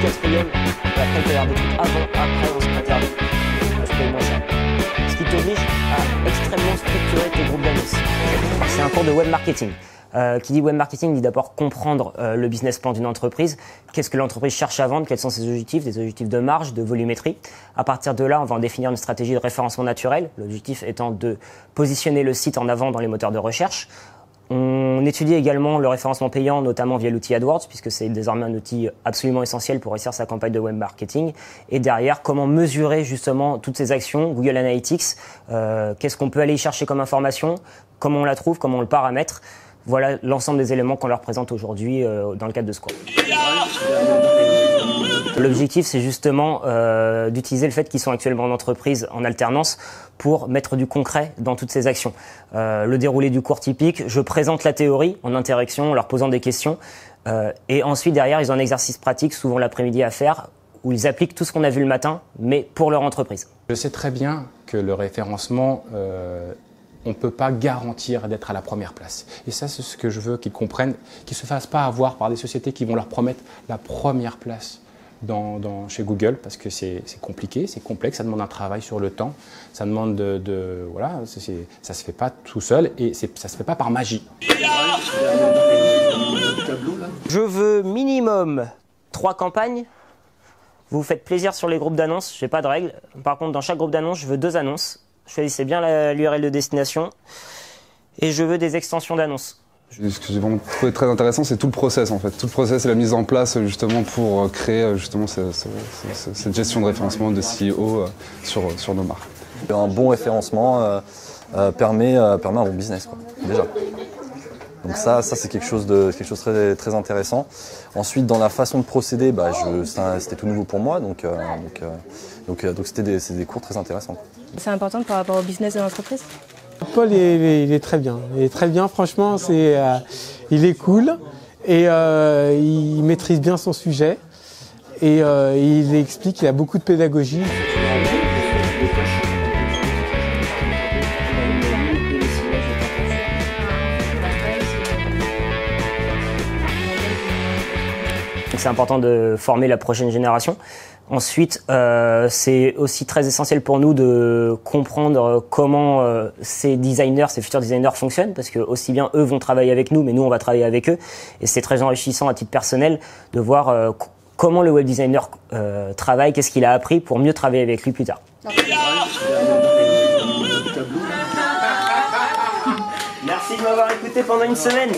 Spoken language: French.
quatrième, et après il peut y avoir des trucs avant, après, on se préfère je paye moins cher. Ce qui t'oblige à extrêmement structurer tes groupes d'annonces. C'est un cours de web marketing. Qui dit web marketing dit d'abord comprendre le business plan d'une entreprise. Qu'est-ce que l'entreprise cherche à vendre, quels sont ses objectifs, des objectifs de marge, de volumétrie. À partir de là, on va en définir une stratégie de référencement naturel, l'objectif étant de positionner le site en avant dans les moteurs de recherche. On étudie également le référencement payant, notamment via l'outil AdWords, puisque c'est désormais un outil absolument essentiel pour réussir sa campagne de web marketing. Et derrière, comment mesurer justement toutes ces actions, Google Analytics, qu'est-ce qu'on peut aller y chercher comme information, comment on la trouve, comment on le paramètre. Voilà l'ensemble des éléments qu'on leur présente aujourd'hui dans le cadre de ce cours. L'objectif, c'est justement d'utiliser le fait qu'ils sont actuellement en entreprise en alternance pour mettre du concret dans toutes ces actions. Le déroulé du cours typique, je présente la théorie en interaction, en leur posant des questions. Et ensuite, derrière, ils ont un exercice pratique, souvent l'après-midi à faire, où ils appliquent tout ce qu'on a vu le matin, mais pour leur entreprise. Je sais très bien que le référencement, on ne peut pas garantir d'être à la première place. Et ça, c'est ce que je veux qu'ils comprennent, qu'ils ne se fassent pas avoir par des sociétés qui vont leur promettre la première place chez Google, parce que c'est compliqué, c'est complexe, ça demande un travail sur le temps, ça demande voilà, ça se fait pas tout seul et ça se fait pas par magie. Je veux minimum 3 campagnes. Vous vous faites plaisir sur les groupes d'annonces, je n'ai pas de règles. Par contre, dans chaque groupe d'annonces, je veux 2 annonces. Choisissez bien l'URL de destination et je veux des extensions d'annonces. Ce que j'ai vraiment trouvé très intéressant, c'est tout le process en fait. Tout le process et la mise en place justement pour créer justement cette gestion de référencement de CEO sur nos marques. Un bon référencement permet un bon business, quoi, déjà. Donc ça c'est quelque chose de très, très intéressant. Ensuite, dans la façon de procéder, c'était tout nouveau pour moi, donc c'était des cours très intéressants. C'est important par rapport au business de l'entreprise. Paul, il est très bien. Il est très bien, franchement, il est cool et il maîtrise bien son sujet et il explique, il a beaucoup de pédagogie. C'est important de former la prochaine génération. Ensuite, c'est aussi très essentiel pour nous de comprendre comment ces futurs designers fonctionnent, parce que aussi bien eux vont travailler avec nous, mais nous on va travailler avec eux. Et c'est très enrichissant à titre personnel de voir comment le web designer travaille, qu'est-ce qu'il a appris pour mieux travailler avec lui plus tard. Merci de m'avoir écouté pendant une semaine.